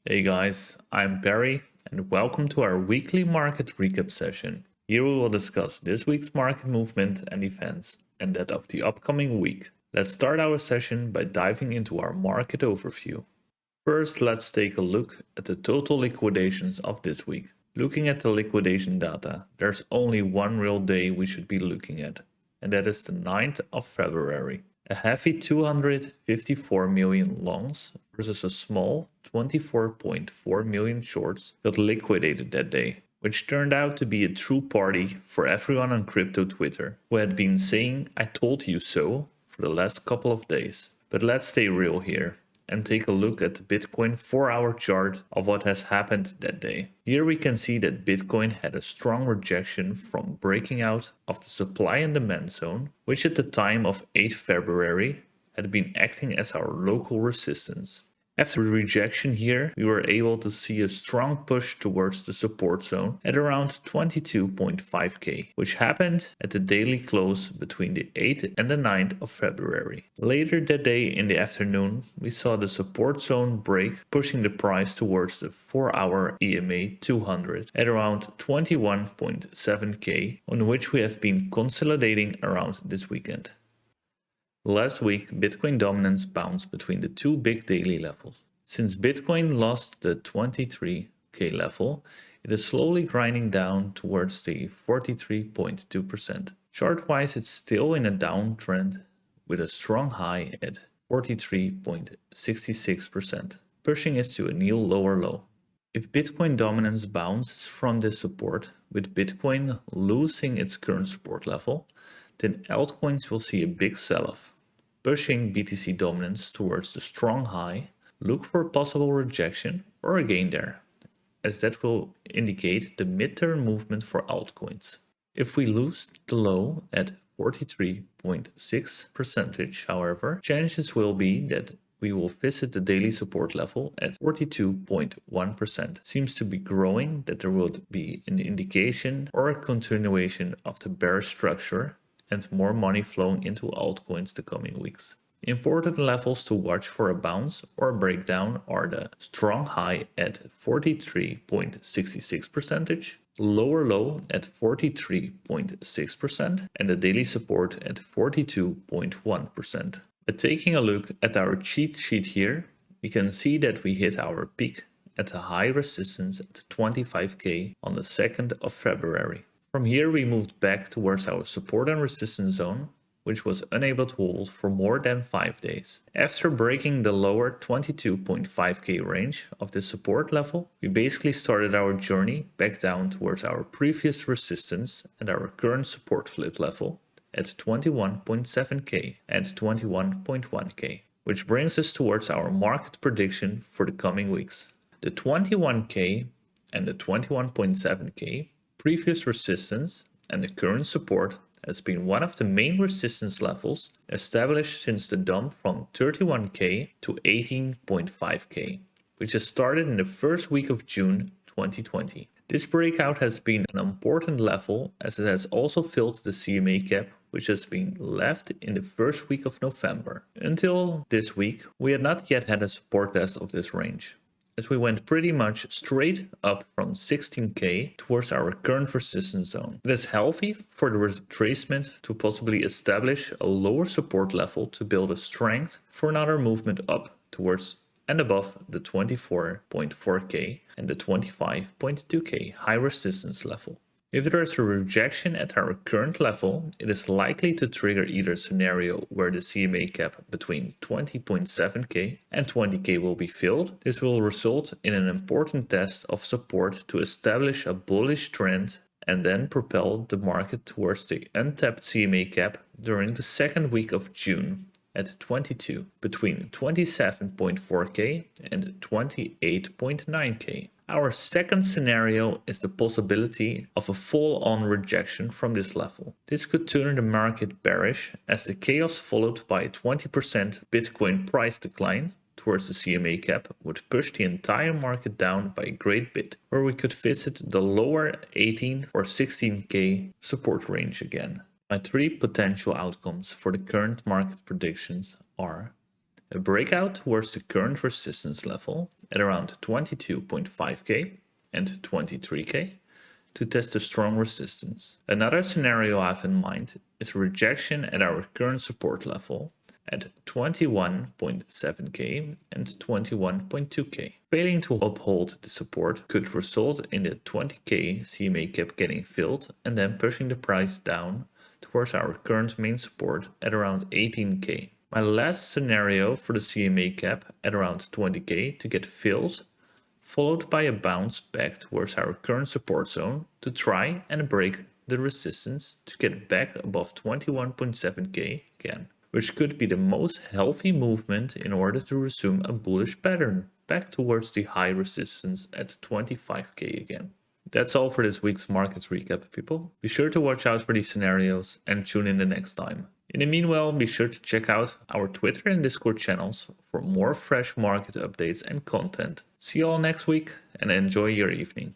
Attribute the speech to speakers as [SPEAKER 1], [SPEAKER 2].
[SPEAKER 1] Hey guys, I'm Barry and welcome to our weekly market recap session. Here we will discuss this week's market movement and events and that of the upcoming week. Let's start our session by diving into our market overview. First, let's take a look at the total liquidations of this week. Looking at the liquidation data, there's only one real day we should be looking at, and that is the 9th of February. A heavy 254 million longs versus a small 24.4 million shorts got liquidated that day, which turned out to be a true party for everyone on crypto Twitter who had been saying "I told you so" for the last couple of days. But let's stay real here and take a look at the Bitcoin 4-hour chart of what has happened that day. Here we can see that Bitcoin had a strong rejection from breaking out of the supply and demand zone, which at the time of 8 February had been acting as our local resistance. After rejection here, we were able to see a strong push towards the support zone at around 22.5k, which happened at the daily close between the 8th and the 9th of February. Later that day in the afternoon, we saw the support zone break, pushing the price towards the 4-hour EMA 200 at around 21.7k, on which we have been consolidating around this weekend. Last week, Bitcoin dominance bounced between the two big daily levels. Since Bitcoin lost the 23k level, it is slowly grinding down towards the 43.2%. Chart-wise, it's still in a downtrend with a strong high at 43.66%, pushing it to a new lower low. If Bitcoin dominance bounces from this support, with Bitcoin losing its current support level, then altcoins will see a big sell-off, pushing BTC dominance towards the strong high. Look for possible rejection or a gain there, as that will indicate the midterm movement for altcoins. If we lose the low at 43.6%, however, chances will be that we will visit the daily support level at 42.1%. Seems to be growing that there will be an indication or a continuation of the bearish structure and more money flowing into altcoins the coming weeks. Important levels to watch for a bounce or a breakdown are the strong high at 43.66%, lower low at 43.6%, and the daily support at 42.1%. But taking a look at our cheat sheet here, we can see that we hit our peak at a high resistance at 25k on the 2nd of February. From here we moved back towards our support and resistance zone, which was unable to hold for more than 5 days. After breaking the lower 22.5k range of the support level, we basically started our journey back down towards our previous resistance and our current support flip level at 21.7k and 21.1k, which brings us towards our market prediction for the coming weeks. The 21k and the 21.7k previous resistance and the current support has been one of the main resistance levels established since the dump from 31k to 18.5k, which has started in the first week of June 2020. This breakout has been an important level as it has also filled the CMA cap, which has been left in the first week of November. Until this week, we had not yet had a support test of this range, as we went pretty much straight up from 16k towards our current resistance zone. It is healthy for the retracement to possibly establish a lower support level to build a strength for another movement up towards and above the 24.4k and the 25.2k high resistance level. If there is a rejection at our current level, it is likely to trigger either a scenario where the CMA cap between 20.7k and 20k will be filled. This will result in an important test of support to establish a bullish trend and then propel the market towards the untapped CMA cap during the second week of June at 22, between 27.4k and 28.9k. Our second scenario is the possibility of a full-on rejection from this level. This could turn the market bearish as the chaos followed by a 20% Bitcoin price decline towards the CMA cap would push the entire market down by a great bit, where we could visit the lower 18 or 16k support range again. My three potential outcomes for the current market predictions are a breakout towards the current resistance level at around 22.5k and 23k to test a strong resistance. Another scenario I have in mind is rejection at our current support level at 21.7k and 21.2k. Failing to uphold the support could result in the 20k CMA cap getting filled and then pushing the price down towards our current main support at around 18k. My last scenario for the CMA cap at around 20k to get filled, followed by a bounce back towards our current support zone to try and break the resistance to get back above 21.7k again, which could be the most healthy movement in order to resume a bullish pattern back towards the high resistance at 25k again. That's all for this week's market recap, people. Be sure to watch out for these scenarios and tune in the next time. In the meanwhile, be sure to check out our Twitter and Discord channels for more fresh market updates and content. See you all next week and enjoy your evening.